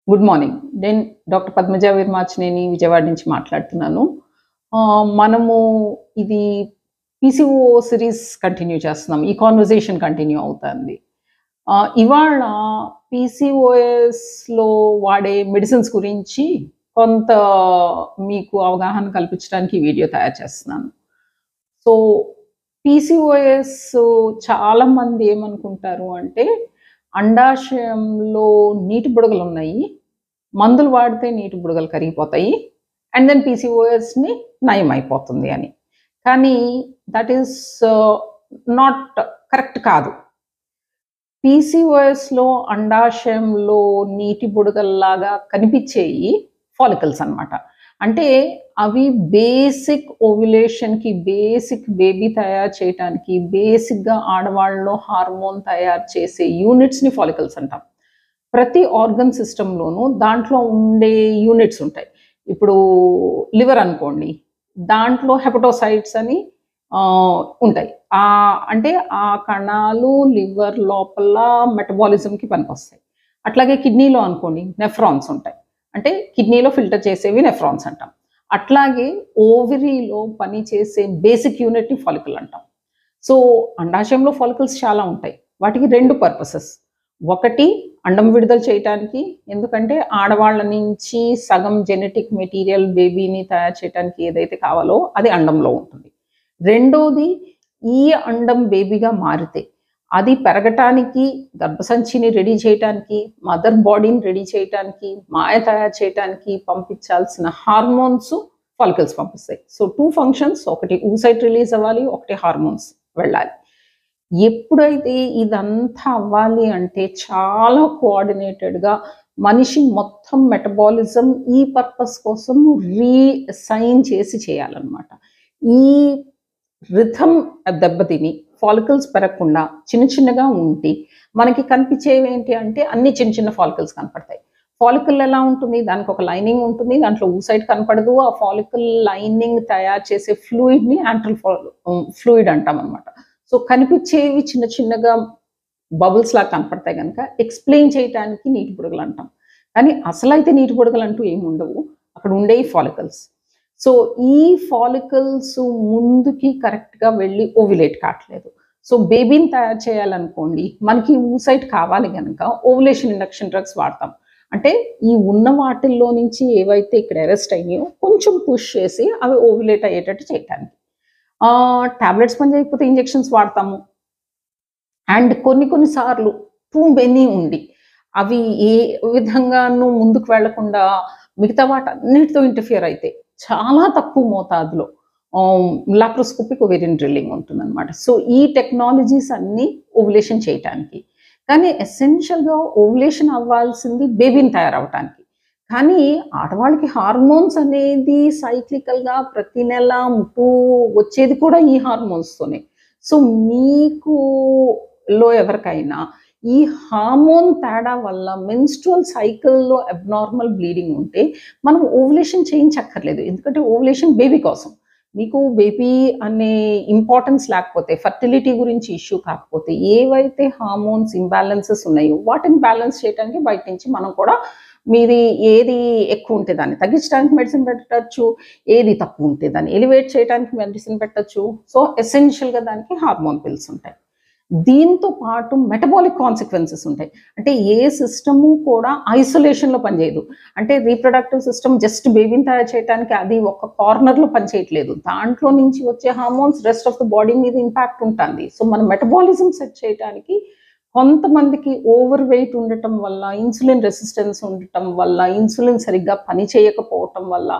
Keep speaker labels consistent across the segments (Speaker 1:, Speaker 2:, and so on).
Speaker 1: Good morning. నేను doctor Padmaja వీర్మాచినేని Vijayawada నుంచి మాట్లాడుతున్నాను. మనము ఇది పీసీఓ సిరీస్ కంటిన్యూ చేస్తున్నాం. ఈ కన్వర్జేషన్ కంటిన్యూ అవుతుంది. ఇవాళ పీసీఓఎస్‌లో వాడే మెడిసిన్స్ గురించి కొంత మీకు అవగాహన కల్పించడానికి ఈ వీడియో తయారు చేస్తున్నాను. సో, పీసీఓఎస్ చాలామంది ఏమనుకుంటారు అంటే, అండాశయంలో నీటి బుడగలున్నాయి. మందులు వాడితే నీటి బుడగలు కరిగిపోతాయి. అండ్ దెన్ పీసీఓఎస్‌ని నయమైపోతుంది అని. కానీ దట్ ఈస్ నాట్ కరెక్ట్ కాదు. పీసీఓఎస్‌లో అండాశయంలో నీటి బుడగల్లాగా కనిపించేయి ఫాలికల్స్ అన్నమాట. అంటే అవి బేసిక్ ఓవ్యులేషన్‌కి, బేసిక్ బేబీ తయారు చేయటానికి, బేసిక్‌గా ఆడవాళ్ళలో హార్మోన్ తయారు చేసే యూనిట్స్‌ని ఫాలికల్స్ అంటాం. ప్రతి ఆర్గన్ సిస్టమ్‌లోనూ దాంట్లో ఉండే యూనిట్స్ ఉంటాయి. ఇప్పుడు లివర్ అనుకోండి, దాంట్లో హెపటోసైట్స్ అని ఉంటాయి. అంటే ఆ కణాలు లివర్ లోపల మెటబాలిజంకి పనికొస్తాయి. అట్లాగే కిడ్నీలో అనుకోండి నెఫ్రాన్స్ ఉంటాయి. అంటే కిడ్నీలో ఫిల్టర్ చేసేవి నెఫ్రాన్స్ అంటాం. అట్లాగే ఓవరీలో పనిచేసే బేసిక్ యూనిట్‌ని ఫాలికల్ అంటాం. సో, అండాశయంలో ఫాలికల్స్ చాలా ఉంటాయి. వాటికి 2 పర్పసెస్. ఒకటి అండం విడుదల చేయటానికి, ఎందుకంటే ఆడవాళ్ళ నుంచి సగం జెనెటిక్ మెటీరియల్ బేబీని తయారు చేయటానికి ఏదైతే కావాలో అది అండంలో ఉంటుంది. రెండోది ఈ అండం బేబీగా మారితే అది పెరగటానికి, గర్భసంచిని రెడీ చేయటానికి, మదర్ బాడీని రెడీ చేయటానికి, మాయ తయారు చేయటానికి పంపించాల్సిన హార్మోన్స్ ఫాలికల్స్ పంపిస్తాయి. సో, 2 ఫంక్షన్స్, ఒకటి oocyte రిలీజ్ అవ్వాలి, ఒకటి హార్మోన్స్ వెళ్ళాలి. ఎప్పుడైతే ఇదంతా అవ్వాలి అంటే చాలా కోఆర్డినేటెడ్‌గా మనిషి మొత్తం మెటబాలిజం ఈ పర్పస్ కోసం రీసైన్ చేసి చేయాలన్నమాట. ఈ రిథమ్ దెబ్బతిని ఫాలికల్స్ పెరగకుండా చిన్న చిన్నగా ఉండి మనకి కనిపించేవి ఏంటి అంటే అన్ని చిన్న చిన్న ఫాలికల్స్ కనపడతాయి. ఫాలికల్ ఎలా ఉంటుంది? దానికి ఒక లైనింగ్ ఉంటుంది. దాంట్లో oocyte కనపడదు. ఆ ఫాలికల్ లైనింగ్ తయారు చేసే ఫ్లూయిడ్‌ని యాంట్రల్ ఫ్లూయిడ్ అంటామన్నమాట. సో, కనిపించేవి చిన్న చిన్నగా బబుల్స్ లాగా కనపడతాయి గనక ఎక్స్‌ప్లెయిన్ చేయటానికి నీటి బుడగలు అంటాం. కానీ అసలైతే నీటి బుడగలు అంటూ ఏమి ఉండవు. అక్కడ ఉండేవి ఫాలికల్స్. సో, ఈ ఫాలికల్స్ ముందుకి కరెక్ట్‌గా వెళ్ళి ఓవ్యులేట్ కావట్లేదు. సో, బేబీని తయారు చేయాలనుకోండి, మనకి oocyte కావాలి గనక ఓవ్యులేషన్ ఇండక్షన్ డ్రగ్స్ వాడతాం. అంటే ఈ ఉన్న వాటిల్లో నుంచి ఏవైతే ఇక్కడ అరెస్ట్ అయినాయో కొంచెం పుష్ చేసి అవి ఓవ్యులేట్ అయ్యేటట్టు చేయటానికి. టాబ్లెట్స్ పనిచేయకపోతే ఇంజెక్షన్స్ వాడతాము. అండ్ కొన్ని కొన్ని సార్లు టూ మెనీ ఉండి, అవి ఏ విధంగాను ముందుకు వెళ్ళకుండా మిగతా వాటన్నిటితో ఇంటర్ఫియర్ అయితే చాలా తక్కువ మోతాదులో లాప్రోస్కోపిక్ ఓవేరియన్ డ్రిల్లింగ్ ఉంటుందన్నమాట. సో, ఈ టెక్నాలజీస్ అన్నీ ఓవ్యులేషన్ చేయటానికి. కానీ ఎసెన్షియల్‌గా ఓవ్యులేషన్ అవ్వాల్సింది బేబీని తయారవ్వటానికి. కానీ ఆడవాళ్ళకి హార్మోన్స్ అనేది సైక్లికల్‌గా ప్రతి నెల ఉంటూ వచ్చేది కూడా ఈ హార్మోన్స్‌తోనే. సో, మీకులో ఎవరికైనా ఈ హార్మోన్ తేడా వల్ల మెన్‌స్ట్రువల్ సైకిల్‌లో అబ్నార్మల్ బ్లీడింగ్ ఉంటే మనం ఓవ్యులేషన్ చేయించక్కర్లేదు. ఎందుకంటే ఓవ్యులేషన్ బేబీ కోసం. మీకు బేబీ అనే ఇంపార్టెన్స్ లేకపోతే, ఫెర్టిలిటీ గురించి ఇష్యూ కాకపోతే, ఏవైతే హార్మోన్స్ ఇంబాలెన్సెస్ ఉన్నాయో వాటిని బ్యాలెన్స్ చేయటానికి బయట నుంచి మనం కూడా మీది ఏది ఎక్కువ ఉంటే దాన్ని తగ్గించడానికి మెడిసిన్ పెట్టొచ్చు. ఏది తక్కువ ఉంటే దాన్ని ఎలివేట్ చేయడానికి మెడిసిన్ పెట్టొచ్చు. సో, ఎసెన్షియల్‌గా దానికి హార్మోన్ పిల్స్ ఉంటాయి. దీంతో పాటు మెటబాలిక్ కాన్సిక్వెన్సెస్ ఉంటాయి. అంటే ఏ సిస్టము కూడా ఐసోలేషన్‌లో పనిచేయదు. అంటే రీప్రొడక్టివ్ సిస్టమ్ జస్ట్ బేబీని తయారు చేయటానికి అది ఒక కార్నర్‌లో పనిచేయట్లేదు. దాంట్లో నుంచి వచ్చే hormones rest of the body మీద ఇంపాక్ట్ ఉంటుంది. సో, మన మెటబాలిజం సెట్ చేయటానికి కొంతమందికి ఓవర్ వెయిట్ ఉండటం వల్ల, ఇన్సులిన్ రెసిస్టెన్స్ ఉండటం వల్ల, ఇన్సులిన్ సరిగ్గా పని చేయకపోవటం వల్ల,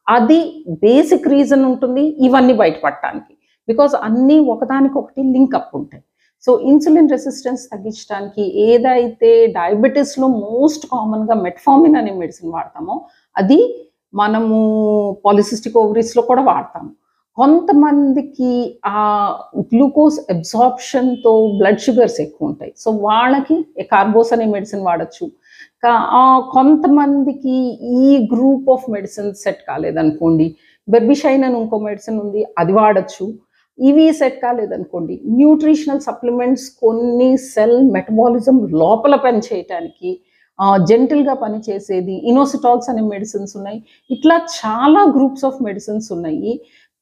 Speaker 1: అది బేసిక్ రీజన్ ఉంటుంది ఇవన్నీ బయటపడటానికి. బికాజ్ అన్నీ ఒకదానికొకటి లింక్ అప్ ఉంటాయి. సో, ఇన్సులిన్ రెసిస్టెన్స్ తగ్గించడానికి ఏదైతే డయాబెటిస్‌లో మోస్ట్ కామన్‌గా మెట్ఫార్మిన్ అనే మెడిసిన్ వాడతామో, అది మనము పాలిసిస్టిక్ ఓవరీస్‌లో కూడా వాడతాము. కొంతమందికి గ్లూకోజ్ అబ్సార్ప్షన్‌తో బ్లడ్ షుగర్స్ ఎక్కువుంటాయి. సో, వాళ్ళకి కార్బోస్ అనే మెడిసిన్ వాడొచ్చు. కొంతమందికి ఈ గ్రూప్ ఆఫ్ మెడిసిన్స్ సెట్ కాలేదనుకోండి, బెర్బిషైన్ అని ఇంకో మెడిసిన్ ఉంది, అది వాడొచ్చు. ఇవి సెట్ కాలేదనుకోండి, న్యూట్రిషనల్ సప్లిమెంట్స్ కొన్ని సెల్ మెటబాలిజం లోపల పనిచేయటానికి జెంటిల్గా పనిచేసేది, ఇనోసిటాల్స్ అనే మెడిసిన్స్ ఉన్నాయి. ఇట్లా చాలా గ్రూప్స్ ఆఫ్ మెడిసిన్స్ ఉన్నాయి.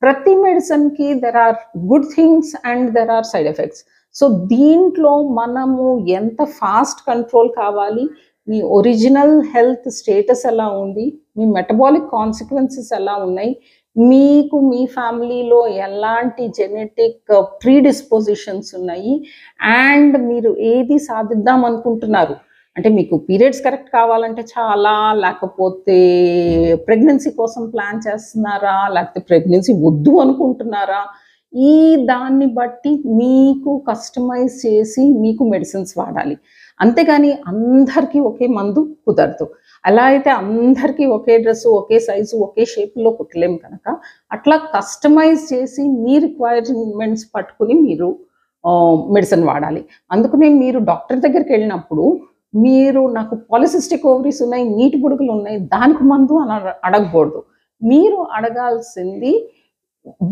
Speaker 1: ప్రతి మెడిసిన్కి there are good things and there are side effects. So దీంట్లో మనము ఎంత ఫాస్ట్ కంట్రోల్ కావాలి, మీ ఒరిజినల్ హెల్త్ స్టేటస్ ఎలా ఉంది, మీ మెటబాలిక్ కాన్సిక్వెన్సెస్ ఎలా ఉన్నాయి, మీకు మీ ఫ్యామిలీలో ఎలాంటి జెనెటిక్ ప్రీడిస్పోజిషన్స్ ఉన్నాయి, అండ్ మీరు ఏది సాధిద్దాం అనుకుంటున్నారు. అంటే మీకు పీరియడ్స్ కరెక్ట్ కావాలంటే చాలా, లేకపోతే ప్రెగ్నెన్సీ కోసం ప్లాన్ చేస్తున్నారా, లేకపోతే ప్రెగ్నెన్సీ వద్దు అనుకుంటున్నారా, ఈ దాన్ని బట్టి మీకు కస్టమైజ్ చేసి మీకు మెడిసిన్స్ వాడాలి. అంతేగాని అందరికీ ఒకే మందు కుదరదు. అలా అయితే అందరికీ ఒకే డ్రెస్సు, ఒకే సైజు, ఒకే షేప్లో కుట్టలేము కనుక అట్లా కస్టమైజ్ చేసి మీ రిక్వైర్మెంట్స్ పట్టుకుని మీరు మెడిసిన్ వాడాలి. అందుకనే మీరు డాక్టర్ దగ్గరికి వెళ్ళినప్పుడు మీరు నాకు పాలిసిస్టిక్ ఓవరీస్ ఉన్నాయి, నీటి బుడగలు ఉన్నాయి, దానికి మందు అని అడగకూడదు. మీరు అడగాల్సింది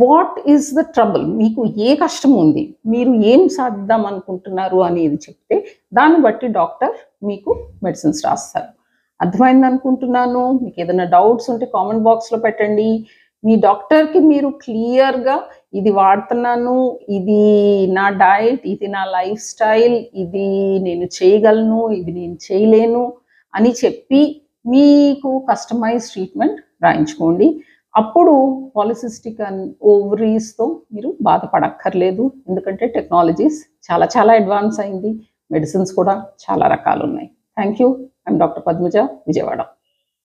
Speaker 1: వాట్ ఈస్ ద ట్రబుల్, మీకు ఏ కష్టం ఉంది, మీరు ఏం సాధిద్దాం అనుకుంటున్నారు అనేది చెప్తే దాన్ని బట్టి డాక్టర్ మీకు మెడిసిన్స్ రాస్తారు. అర్థమైంది అనుకుంటున్నాను. మీకు ఏదైనా డౌట్స్ ఉంటే కామెంట్ బాక్స్లో పెట్టండి. మీ డాక్టర్కి మీరు క్లియర్గా ఇది వాడుతున్నాను, ఇది నా డైట్, ఇది నా లైఫ్ స్టైల్, ఇది నేను చేయగలను, ఇది నేను చేయలేను అని చెప్పి మీకు కస్టమైజ్ ట్రీట్మెంట్ రాయించుకోండి. అప్పుడు పాలిసిస్టిక్ ఓవరీస్తో మీరు బాధపడక్కర్లేదు. ఎందుకంటే టెక్నాలజీస్ చాలా చాలా అడ్వాన్స్ అయింది, మెడిసిన్స్ కూడా చాలా రకాలు ఉన్నాయి. Thank you. I'm doctor Padmaja, Vijayawada.